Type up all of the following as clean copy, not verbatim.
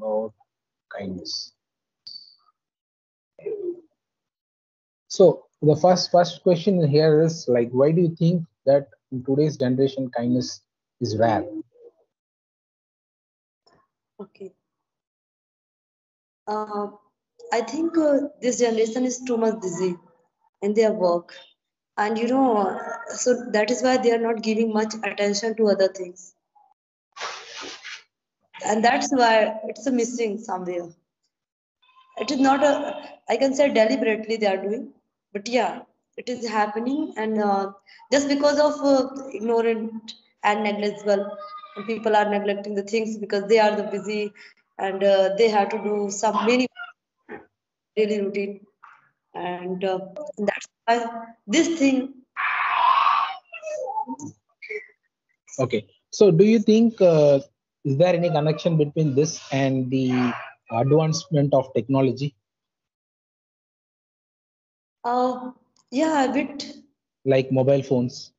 about kindness. So the first question here is like, why do you think that in today's generation kindness is rare? Okay. Uh, I think this generation is too much busy in their work, and so that is why they are not giving much attention to other things, and that's why it's a missing somewhere. It is not I can say deliberately they are doing, but yeah, it is happening, and just because of ignorant and negligible, and people are neglecting the things because they are the busy, and they have to do some many daily routine, and that's why this thing. Okay. So do you think is there any connection between this and the advancement of technology, uh yeah, a bit. like mobile phones?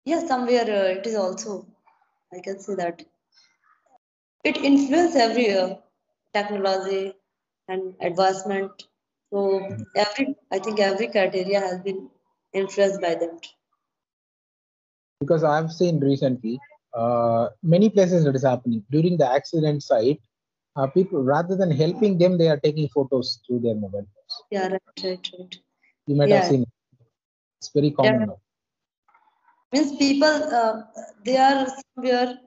Yeah, somewhere it is also, I can say that it influences every technology and advancement. So I think every criteria has been influenced by that. Because I've seen recently many places that is happening during the accident site. People, rather than helping them, they are taking photos through their mobile phones. Yeah, right. You might have Yeah, seen it. It's very that common now. means people they are somewhere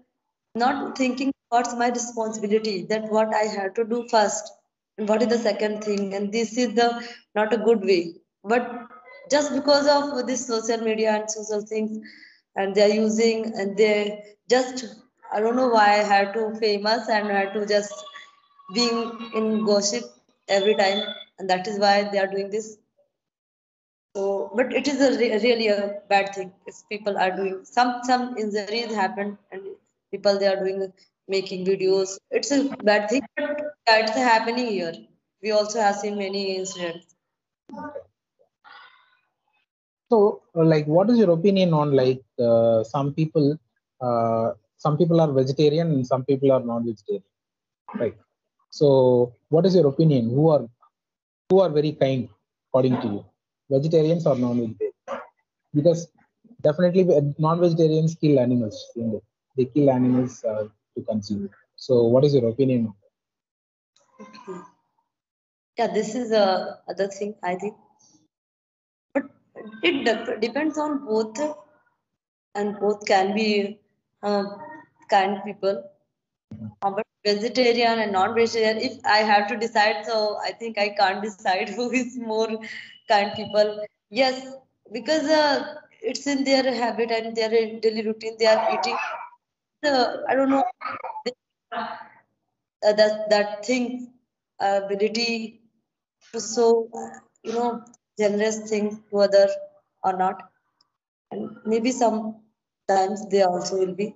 not thinking what's my responsibility, that what I have to do first and what is the second thing, and this is the not a good way. But just because of this social media and social things, and they are using, and they just, I don't know why I have to famous and have to just being in gossip every time, and that is why they are doing this. So, but it is really a bad thing if people are doing some injuries happen, and people they are doing making videos. It's a bad thing, but yeah, it's happening here. We also have seen many incidents. So, like, what is your opinion on like some people are vegetarian and some people are non-vegetarian, right? So, what is your opinion? Who are very kind according to you, vegetarians or non-vegetarians? Because definitely non-vegetarians kill animals. They kill animals to consume. So, what is your opinion on Okay. Yeah, this is a other thing I think, but it depends on both, and both can be uh, kind people. But vegetarian and non-vegetarian, if I have to decide, so I think I can't decide who is more kind people. Yes, because it's in their habit and their daily routine. They are eating. I don't know they, that thing, ability to show, generous thing to other or not, and maybe sometimes they also will be.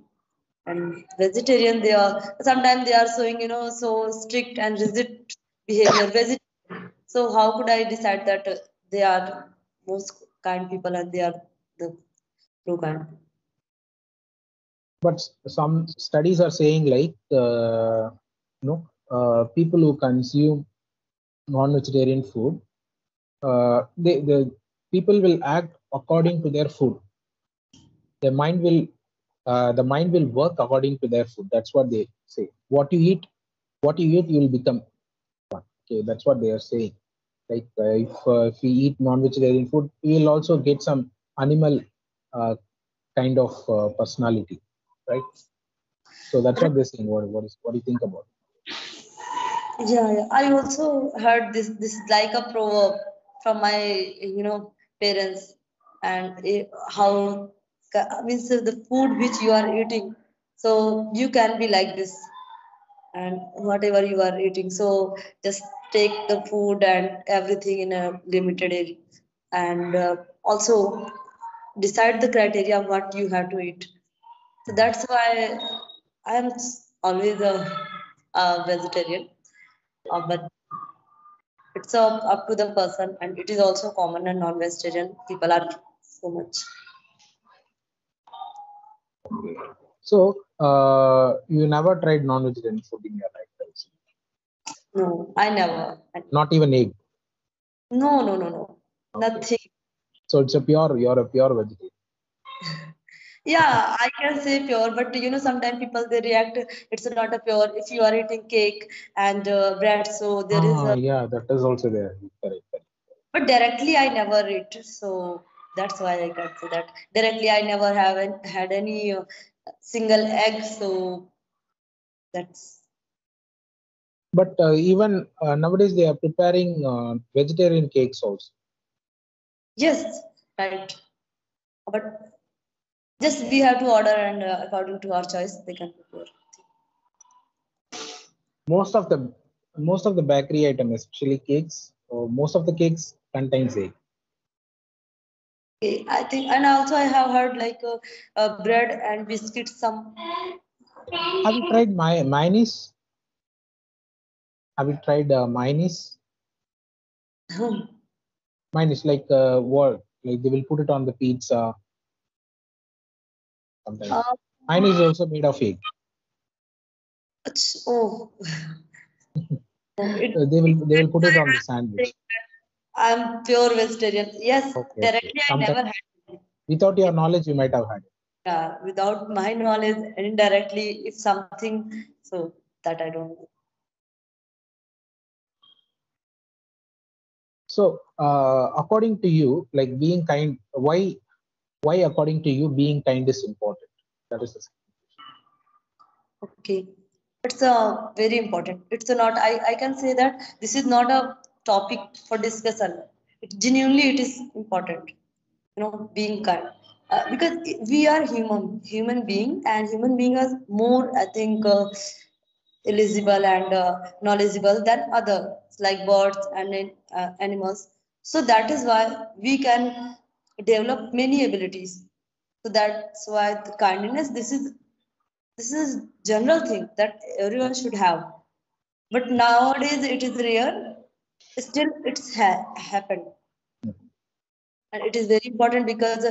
And vegetarian, they are sometimes they are showing so strict and rigid behavior vegetarian. So how could I decide that they are most kind people and they are the true kind? but some studies are saying like people who consume non-vegetarian food, the people will act according to their food. The mind will work according to their food. That's what they say. What you eat, you will become one. Okay, that's what they are saying. Like if we eat non-vegetarian food, we will also get some animal kind of personality, right? So that's what they're saying. What do you think about it? Yeah, I also heard this is like a proverb from my parents, and how means the food which you are eating, so you can be like this, and whatever you are eating, so just take the food and everything in a limited area, and also decide the criteria of what you have to eat. So that's why I am always a vegetarian, but it's up to the person, and it is also common, and non-vegetarian people are so much. So you never tried non-vegetarian food in your life, right? No, I never. Not even egg. No, no, no, no. Okay. Nothing. So you're a pure vegetarian. Yeah, I can say pure, but sometimes people they react. It's not a pure. If you are eating cake and bread, so there is a. Yeah, that is also there. Correct, correct. But directly, I never eat, so that's why I can say that directly. I never haven't had any single egg, so that's But even nowadays they are preparing vegetarian cakes also. yes, right. But just we have to order, and according to our choice, they can prepare. Most of the bakery items, especially cakes, most of the cakes contains egg. Okay, I think, and also I have heard like bread and biscuits. Some Have you tried mayonnaise? Have you tried mayonnaise? Mayonnaise like what? Like they will put it on the pizza sometimes. uh, Mayonnaise is also made of egg. oh, it, They will put I it on the have to say sandwich. that I'm pure vegetarian. Yes, Okay, okay. directly I Sometimes never had it. without your knowledge, you might have had it. Without my knowledge, indirectly, if something, so that I don't know. So, according to you, like being kind, why according to you being kind is important? That is the Okay, it's very important. It's not. I can say that this is not a topic for discussion. Genuinely, it is important. Being kind, because we are human being, and human being are more, I think, eligible and knowledgeable than others like birds and animals. So that is why we can develop many abilities. So that's why the kindness. This is general thing that everyone should have. But nowadays it is rare. Still, it's happened, and it is very important because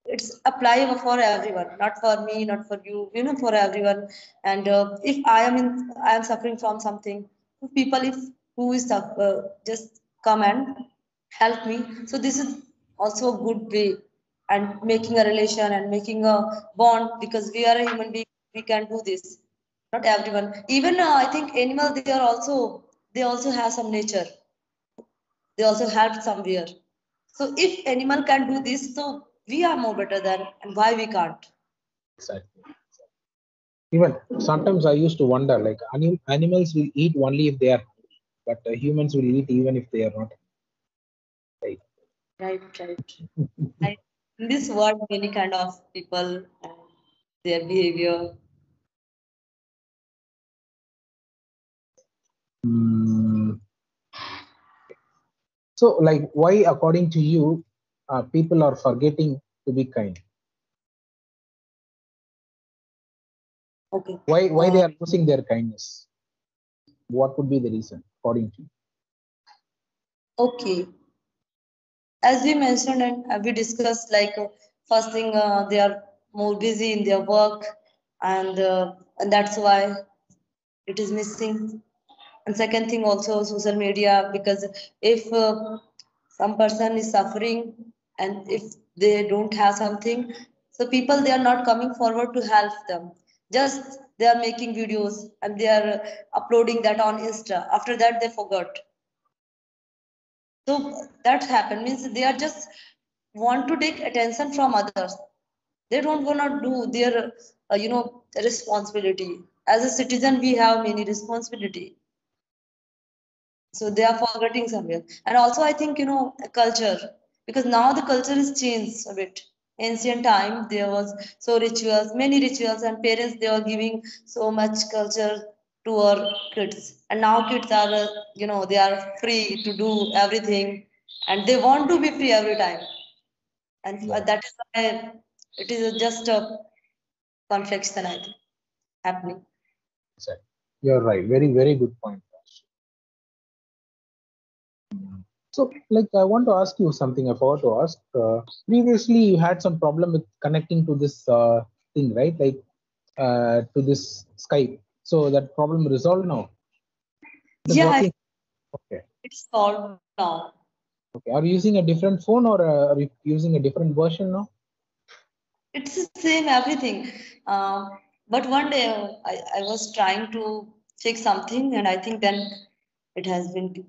it's applicable for everyone, not for me, not for you, for everyone. And if I am suffering from something, people if who is just come and help me, so this is also a good way, and making a relation and making a bond, because we are a human being, we can do this. Not everyone, even I think animal, they also have some nature, they also help somewhere. So if animal can do this, so we are more better than, and why we can't? exactly. Even sometimes I used to wonder, like animals will eat only if they are hungry, but humans will eat even if they are not. Right. Right, right. I, in this world, many kind of people and their behavior. Mm, so, like, why, according to you, people are forgetting to be kind? Okay. Why they are losing their kindness? What would be the reason, according to you? Okay. As we mentioned and we discussed, like first thing, they are more busy in their work, and that's why it is missing. And second thing also social media, because if some person is suffering, and if they don't have something, so people, they are not coming forward to help them, just they are making videos and they are uploading that on Insta, after that they forgot. So that happened means they are just want to take attention from others, they don't want to do their responsibility. As a citizen, we have many responsibility, so they are forgetting somewhere. And also I think, culture, because now the culture is changed a bit. Ancient time there was so rituals, many rituals, and parents, they were giving so much culture to our kids. And now kids are they are free to do everything, and they want to be free every time. And Yeah, that is why it is just a confliction, I think, happening. exactly. You're right. Very good point. So, like, I want to ask you something. I forgot to ask. Previously, you had some problem with connecting to this. thing, right? Like to this Skype. So that problem resolved now. It is Yeah, working. Okay. it's solved now. Okay. Are you using a different phone or are you using a different version now? It's the same everything. But one day I was trying to fix something, and I think then it has been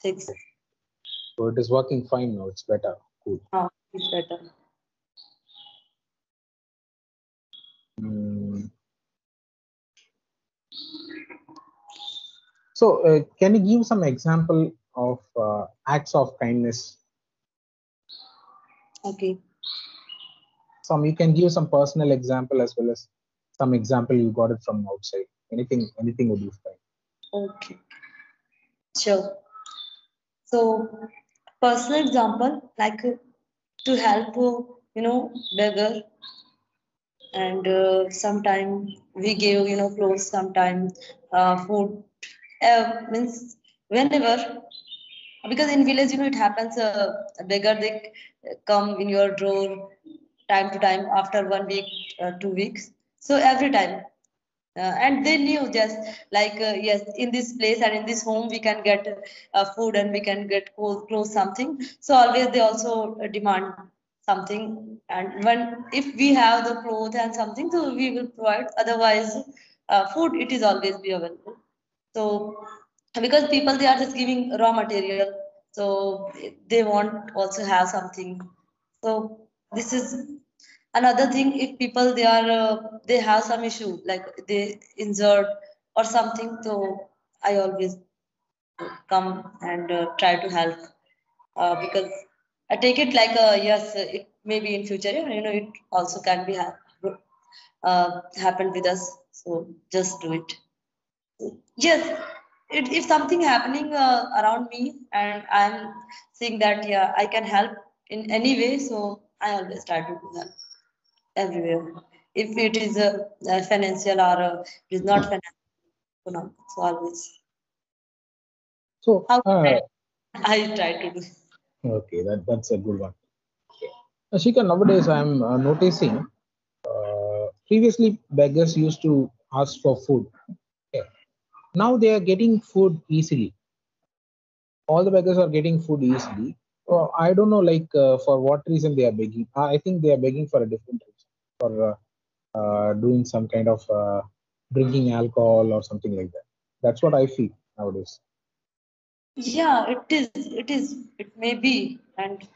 fixed. So it is working fine now. It's better. Cool. It's better. Mm. So can you give some example of acts of kindness? Okay. Some you can give some personal example as well as some example you got it from outside. Anything would be fine. Okay. Sure. So, personal example like to help, beggar, and sometime we give, clothes, sometime food. Means whenever, because in village, it happens. A beggar they come in your door time to time after 1 week, 2 weeks. So every time. And they knew just like yes, in this place and in this home we can get food and we can get clothes something. So always they also demand something, and when if we have the clothes and something, so we will provide. Otherwise, food it is always be available. So because people they are just giving raw material, so they want also have something. So this is another thing. If people they are they have some issue like they injured or something, so I always come and try to help because I take it like yes, it maybe in future, it also can be happened with us. So just do it. Yes, if something happening around me and I'm seeing that yeah I can help in any way, so I always try to do that everywhere. If it is financial or it is not financial, so always. So How can I try to do? okay, that's a good one. Okay. Shika, nowadays I'm noticing previously beggars used to ask for food. Okay. Now they are getting food easily. All the beggars are getting food easily. I don't know, like for what reason they are begging. I think they are begging for a different reason, for doing some kind of drinking alcohol or something like that. That's what I feel nowadays. Yeah, it is. It is. It may be, and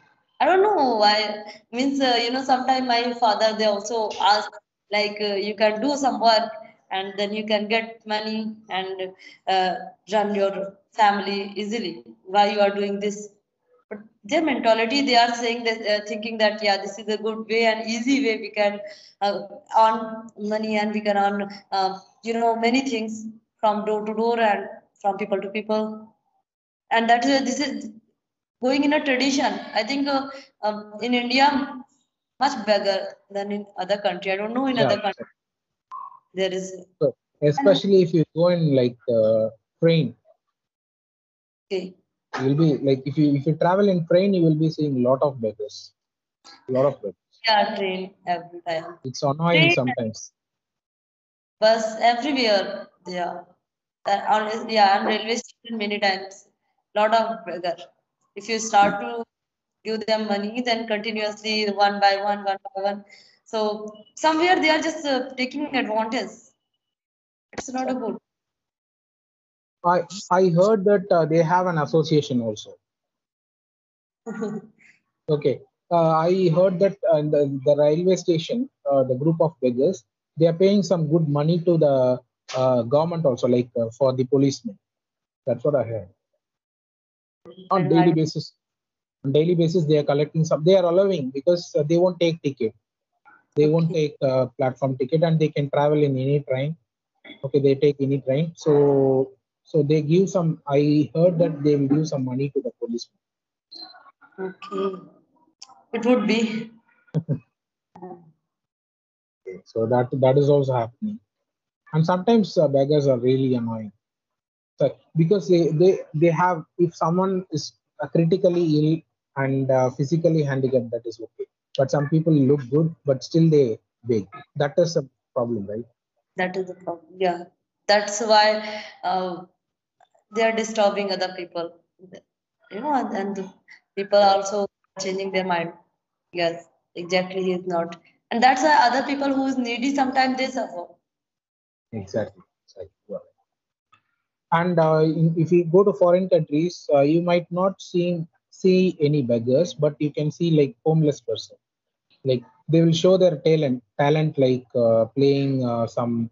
I don't know why. Means sometimes my father they also ask like you can do some work and then you can get money and uh, run your family easily. Why you are doing this? But their mentality they are saying that thinking that yeah this is a good way and easy way we can earn money and we can earn many things from door to door and from people to people, and that is this is going in a tradition. I think in India much bigger than in other country. I don't know in Yeah. other country there is. So And especially if you go in like train, okay, you'll be like if you travel in train, you will be seeing a lot of beggars. A lot of beggars. yeah, train every time, It's annoying train, sometimes. bus everywhere. Yeah, yeah, and railway station many times. Lot of beggar. If you start to give them money, then continuously one by one, one by one. So somewhere they are just taking advantage. It's not a good. I heard that they have an association also. Okay. I heard that the railway station, the group of beggars, they are paying some good money to the government also, like for the policemen. That's what I heard. On And I daily don't. basis, on daily basis, they are collecting some. They are allowing because they won't take ticket. They won't Okay. take platform ticket, and they can travel in any train. Okay, they take any train. So they give some. I heard that they will give some money to the policemen. Okay. It would be. Okay, so that is also happening. And sometimes beggars are really annoying. So, because they have, if someone is critically ill and physically handicapped, that is okay. But some people look good, but still they big. That is a problem, right? That is the problem. Yeah, that's why they are disturbing other people. And the people also changing their mind. Yes, exactly. He is not, and that's why other people who is needy sometimes they suffer. Exactly. Exactly. You are right. And if you go to foreign countries, you might not see any beggars, but you can see like homeless person. Like they will show their talent like playing some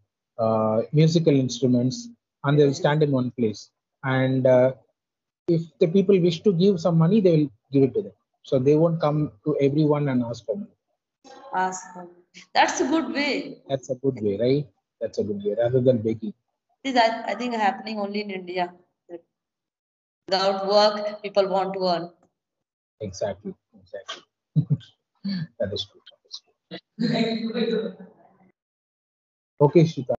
musical instruments, and they'll stand in one place. And if the people wish to give some money, they will give it to them. So they won't come to everyone and ask for money. Ask them. That's a good way. That's a good way, right? That's a good way rather than begging. This I think happening only in India. Without work, people want to earn. Exactly. Exactly. That is true. That is true. Okay, Shita.